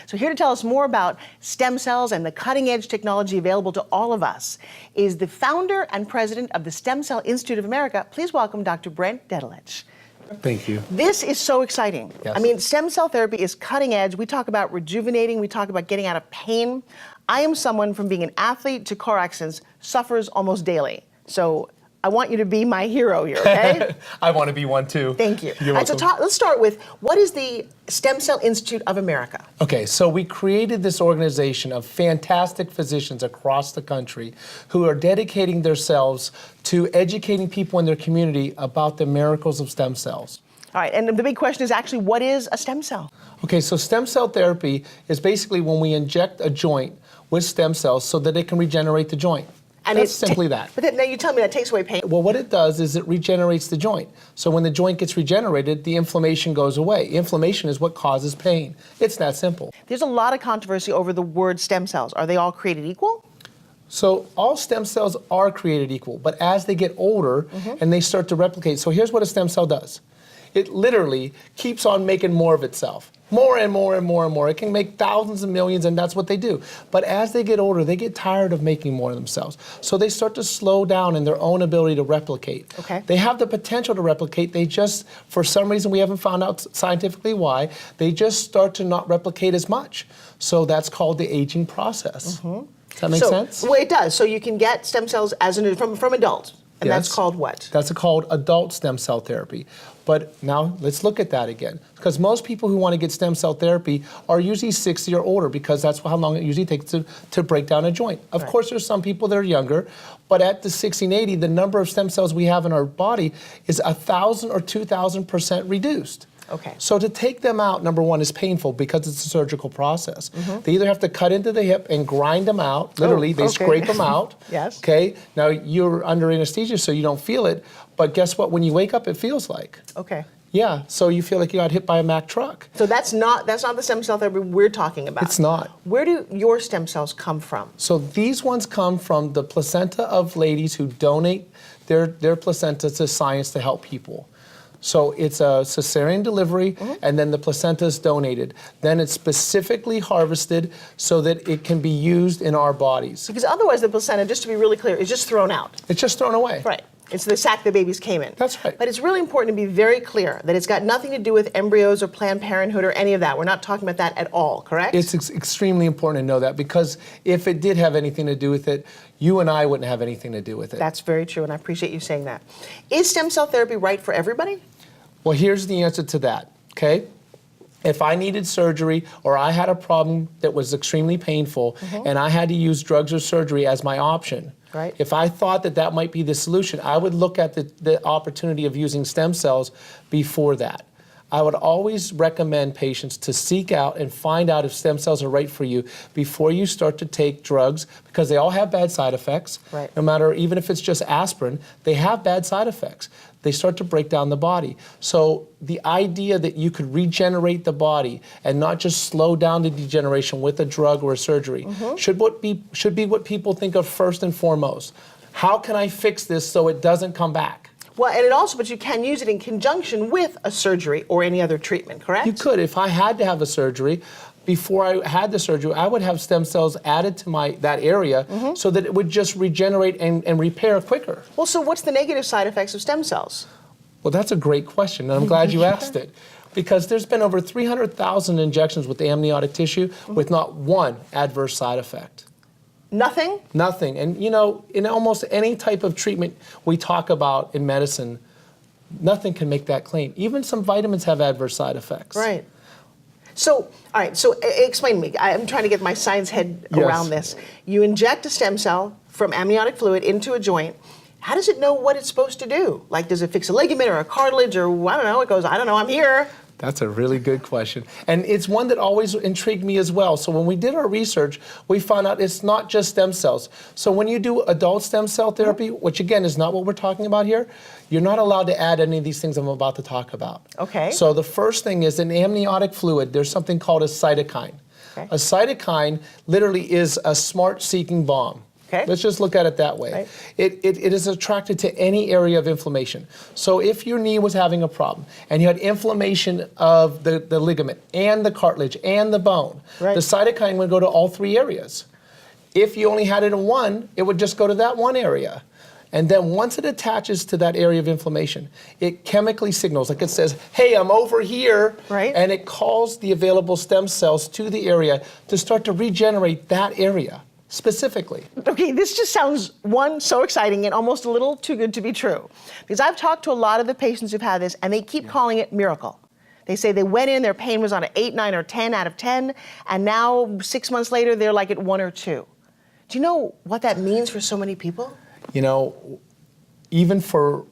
So here to tell us more about stem cells and the cutting-edge technology available to all of us is the founder and president of the Stem Cell Institute of America. Please welcome Dr. Brent. Thank you. This is so exciting. Yes. I mean, stem cell therapy is cutting edge. We talk about rejuvenating, we talk about getting out of pain. I am someone from being an athlete to car accidents, suffers almost daily. So I want you to be my hero here, okay? I want to be one too. Thank you. You're welcome. Let's start with, what is the Stem Cell Institute of America? Okay, so we created this organization of fantastic physicians across the country who are dedicating themselves to educating people in their community about the miracles of stem cells. All right, and the big question is actually, what is a stem cell? Okay, so stem cell therapy is basically when we inject a joint with stem cells so that it can regenerate the joint. And it's simply that. But now you tell me that takes away pain. Well, what it does is it regenerates the joint. So when the joint gets regenerated, the inflammation goes away. Inflammation is what causes pain. It's that simple. There's a lot of controversy over the word stem cells. Are they all created equal? So all stem cells are created equal, but as they get older and they start to replicate, so here's what a stem cell does. It literally keeps on making more of itself. More and more and more and more. It can make thousands and millions, and that's what they do. But as they get older, they get tired of making more of themselves. So they start to slow down in their own ability to replicate. Okay. They have the potential to replicate. They just, for some reason we haven't found out scientifically why, they just start to not replicate as much. So that's called the aging process. Does that make sense? Well, it does. So you can get stem cells from adults. And Yes. that's called what? That's called adult stem cell therapy. But now let's look at that again. Because most people who want to get stem cell therapy are usually 60 or older because that's how long it usually takes to break down a joint. Of course, there's some people that are younger, but at the 60 and 80, the number of stem cells we have in our body is 1,000 or 2,000% reduced. Okay. So to take them out, number one, is painful because it's a surgical process. They either have to cut into the hip and grind them out, literally, they scrape them out. Yes. Okay, now you're under anesthesia so you don't feel it, but guess what, when you wake up it feels like. Okay. Yeah, so you feel like you got hit by a Mack truck. So that's not the stem cell therapy we're talking about. It's not. Where do your stem cells come from? So these ones come from the placenta of ladies who donate their placenta to science to help people. So it's a cesarean delivery, and then the placenta is donated. Then it's specifically harvested so that it can be used in our bodies. Because otherwise the placenta, just to be really clear, is just thrown out. It's just thrown away. Right. It's the sac the babies came in. That's right. But it's really important to be very clear that it's got nothing to do with embryos or Planned Parenthood or any of that. We're not talking about that at all, correct? It's extremely important to know that, because if it did have anything to do with it, you and I wouldn't have anything to do with it. That's very true, and I appreciate you saying that. Is stem cell therapy right for everybody? Well, here's the answer to that, okay? If I needed surgery or I had a problem that was extremely painful and I had to use drugs or surgery as my option, right. If I thought that that might be the solution, I would look at the opportunity of using stem cells before that. I would always recommend patients to seek out and find out if stem cells are right for you before you start to take drugs, because they all have bad side effects. Right. No matter, even if it's just aspirin, they have bad side effects. They start to break down the body. So the idea that you could regenerate the body and not just slow down the degeneration with a drug or a surgery should be what people think of first and foremost. How can I fix this so it doesn't come back? Well, and it also, but you can use it in conjunction with a surgery or any other treatment, correct? You could. If I had to have a surgery, before I had the surgery, I would have stem cells added to that area so that it would just regenerate and repair quicker. Well, so what's the negative side effects of stem cells? Well, that's a great question, and I'm glad you asked it. Because there's been over 300,000 injections with the amniotic tissue with not one adverse side effect. Nothing? Nothing. And you know, in almost any type of treatment we talk about in medicine, nothing can make that claim. Even some vitamins have adverse side effects. Right. So, all right, so explain to me. I'm trying to get my science head around this. You inject a stem cell from amniotic fluid into a joint. How does it know what it's supposed to do? Like, does it fix a ligament or a cartilage, or I don't know, it goes, I don't know, I'm here. That's a really good question. And it's one that always intrigued me as well. So when we did our research, we found out it's not just stem cells. So when you do adult stem cell therapy, which again is not what we're talking about here, you're not allowed to add any of these things I'm about to talk about. Okay. So the first thing is in amniotic fluid, there's something called a cytokine. Okay. A cytokine literally is a smart-seeking bomb. Okay. Let's just look at it that way. Right. It is attracted to any area of inflammation. So if your knee was having a problem and you had inflammation of the ligament and the cartilage and the bone, Right. the cytokine would go to all three areas. If you only had it in one, it would just go to that one area. And then once it attaches to that area of inflammation, it chemically signals, like it says, hey, I'm over here. Right. And it calls the available stem cells to the area to start to regenerate that area specifically. Okay, this just sounds, one, so exciting and almost a little too good to be true. Because I've talked to a lot of the patients who've had this, and they keep calling it miracle. They say they went in, their pain was on an 8, 9, or 10 out of 10, and now 6 months later, they're like at 1 or 2. Do you know what that means for so many people? You know, even for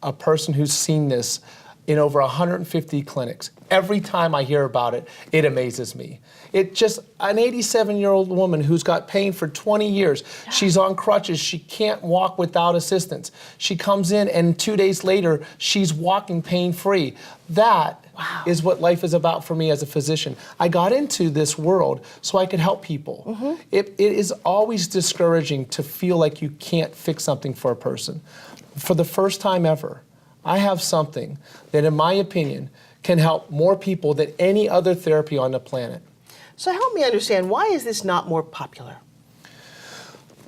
a person who's seen this in over 150 clinics, every time I hear about it, it amazes me. It just, an 87-year-old woman who's got pain for 20 years, she's on crutches, she can't walk without assistance. She comes in and 2 days later, she's walking pain-free. That is what life is about for me as a physician. I got into this world so I could help people. It is always discouraging to feel like you can't fix something for a person. For the first time ever, I have something that, in my opinion, can help more people than any other therapy on the planet. So help me understand, why is this not more popular?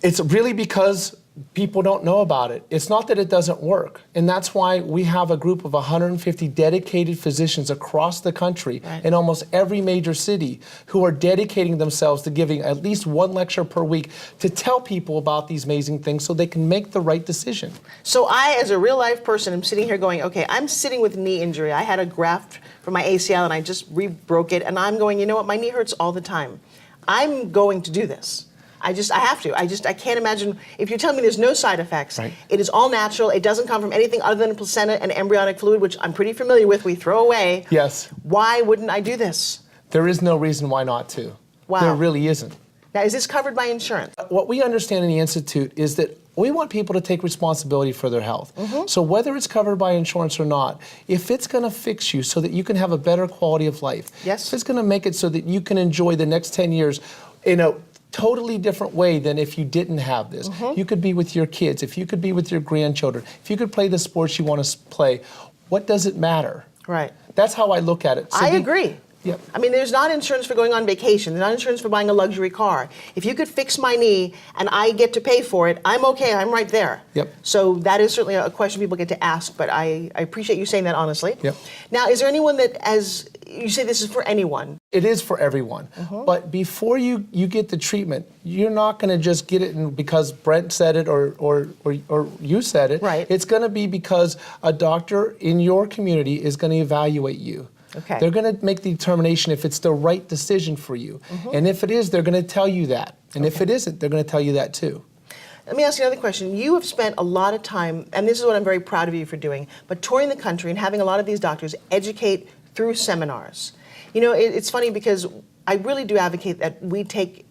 It's really because people don't know about it. It's not that it doesn't work. And that's why we have a group of 150 dedicated physicians across the country in almost every major city who are dedicating themselves to giving at least one lecture per week to tell people about these amazing things so they can make the right decision. So I, as a real life person, am sitting here going, okay, I'm sitting with knee injury. I had a graft for my ACL and I just re-broke it, and I'm going, you know what, my knee hurts all the time. I'm going to do this. I have to. I can't imagine, if you're telling me there's no side effects, it is all natural, it doesn't come from anything other than placenta and embryonic fluid, which I'm pretty familiar with, we throw away. Yes. Why wouldn't I do this? There is no reason why not to. Wow. There really isn't. Now, is this covered by insurance? What we understand in the Institute is that we want people to take responsibility for their health. So whether it's covered by insurance or not, if it's going to fix you so that you can have a better quality of life, if it's going to make it so that you can enjoy the next 10 years in a totally different way than if you didn't have this. You could be with your kids, if you could be with your grandchildren, if you could play the sports you want to play, what does it matter? Right. That's how I look at it. I agree. Yep. I mean, there's not insurance for going on vacation. There's not insurance for buying a luxury car. If you could fix my knee and I get to pay for it, I'm okay. I'm right there. Yep. So that is certainly a question people get to ask, but I appreciate you saying that honestly. Yep. Now, is there anyone that, as you say, this is for anyone? It is for everyone. But before you get the treatment, you're not going to just get it because Brent said it or you said it. Right. It's going to be because a doctor in your community is going to evaluate you. Okay. They're going to make the determination if it's the right decision for you. And if it is, they're going to tell you that. And if it isn't, they're going to tell you that too. Let me ask you another question. You have spent a lot of time, and this is what I'm very proud of you for doing, but touring the country and having a lot of these doctors educate through seminars. You know, it's funny because I really do advocate that we take,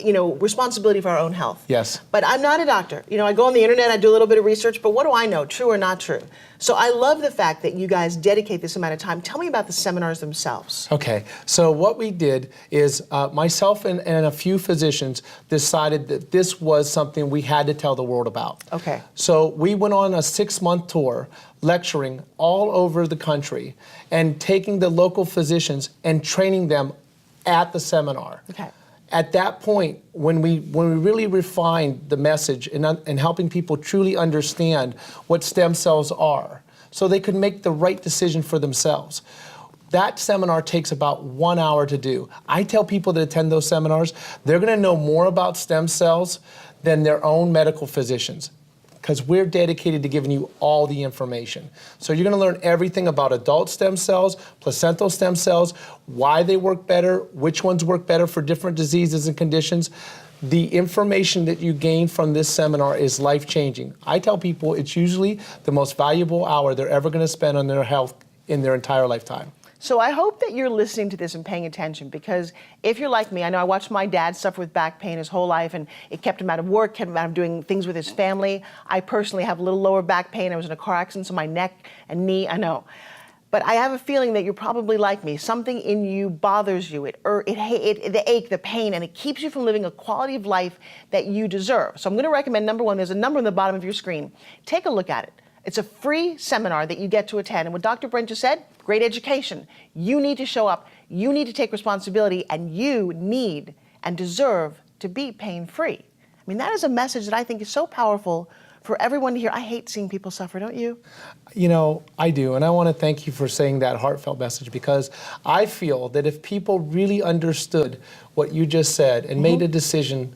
you know, responsibility for our own health. Yes. But I'm not a doctor. You know, I go on the internet, I do a little bit of research, but what do I know, true or not true? So I love the fact that you guys dedicate this amount of time. Tell me about the seminars themselves. Okay, so what we did is myself and a few physicians decided that this was something we had to tell the world about. Okay. So we went on a 6-month tour lecturing all over the country and taking the local physicians and training them at the seminar. Okay. At that point, when we really refined the message and helping people truly understand what stem cells are, so they could make the right decision for themselves, that seminar takes about 1 hour to do. I tell people that attend those seminars, they're going to know more about stem cells than their own medical physicians, because we're dedicated to giving you all the information. So you're going to learn everything about adult stem cells, placental stem cells, why they work better, which ones work better for different diseases and conditions. The information that you gain from this seminar is life-changing. I tell people it's usually the most valuable hour they're ever going to spend on their health in their entire lifetime. So I hope that you're listening to this and paying attention, because if you're like me, I know I watched my dad suffer with back pain his whole life, and it kept him out of work, kept him out of doing things with his family. I personally have a little lower back pain. I was in a car accident, so my neck and knee, I know. but I have a feeling that you're probably like me. Something in you bothers you, the ache, the pain, and it keeps you from living a quality of life that you deserve. So I'm going to recommend, number one, there's a number on the bottom of your screen. Take a look at it. It's a free seminar that you get to attend. And what Dr. Brent just said, great education. You need to show up. You need to take responsibility, and you need and deserve to be pain-free. I mean, that is a message that I think is so powerful for everyone to hear. I hate seeing people suffer, don't you? You know, I do, and I want to thank you for saying that heartfelt message, because I feel that if people really understood what you just said and made a decision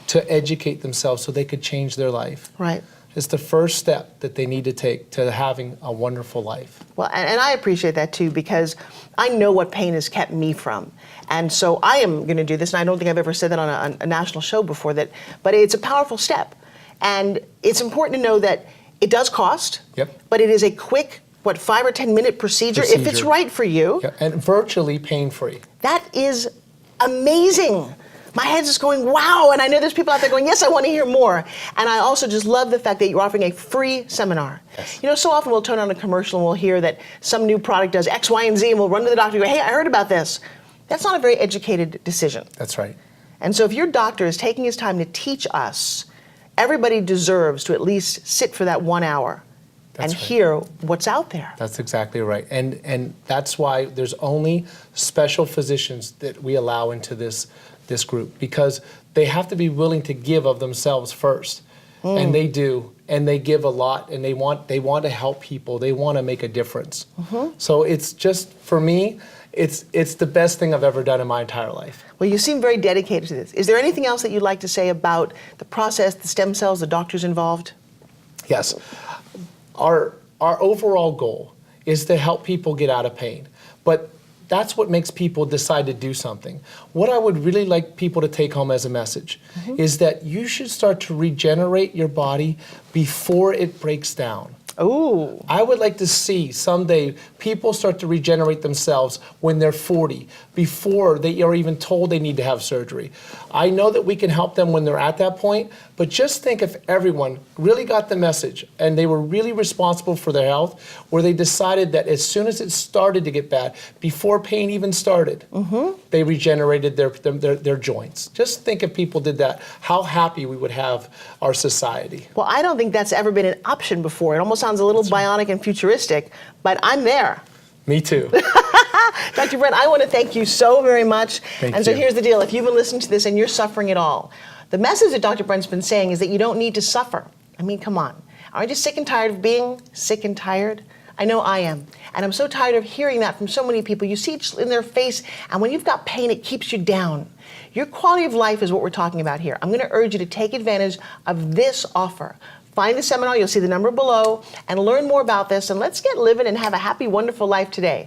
to educate themselves so they could change their life. Right. It's the first step that they need to take to having a wonderful life. Well, and I appreciate that too, because I know what pain has kept me from. And so I am going to do this, and I don't think I've ever said that on a national show before, but it's a powerful step. And it's important to know that it does cost, but it is a quick, 5 or 10 minute procedure if it's right for you. Yep. And virtually pain-free. That is amazing. My head's just going, wow, and I know there's people out there going, yes, I want to hear more. And I also just love the fact that you're offering a free seminar. Yes. You know, so often we'll turn on a commercial and we'll hear that some new product does X, Y, and Z, and we'll run to the doctor and go, hey, I heard about this. That's not a very educated decision. That's right. And so if your doctor is taking his time to teach us, everybody deserves to at least sit for that 1 hour and hear what's out there. That's exactly right. And that's why there's only special physicians that we allow into this group, because they have to be willing to give of themselves first. And they do, and they give a lot, and they want to help people. They want to make a difference. So it's just, for me, it's the best thing I've ever done in my entire life. Well, you seem very dedicated to this. Is there anything else that you'd like to say about the process, the stem cells, the doctors involved? Yes. Our overall goal is to help people get out of pain. But that's what makes people decide to do something. What I would really like people to take home as a message is that you should start to regenerate your body before it breaks down. Ooh. I would like to see someday people start to regenerate themselves when they're 40, before they are even told they need to have surgery. I know that we can help them when they're at that point, but just think if everyone really got the message and they were really responsible for their health, where they decided that as soon as it started to get bad, before pain even started, they regenerated their joints. Just think if people did that, how happy we would have our society. Well, I don't think that's ever been an option before. It almost sounds a little bionic and futuristic, but I'm there. Me too. Dr. Brent, I want to thank you so very much. Thank and so you. here's the deal. If you've been listening to this and you're suffering at all, the message that Dr. Brent's been saying is that you don't need to suffer. I mean, come on. Aren't you sick and tired of being sick and tired? I know I am. And I'm so tired of hearing that from so many people. You see it in their face, and when you've got pain, it keeps you down. Your quality of life is what we're talking about here. I'm going to urge you to take advantage of this offer. Find the seminar, you'll see the number below, and learn more about this, and let's get living and have a happy, wonderful life today.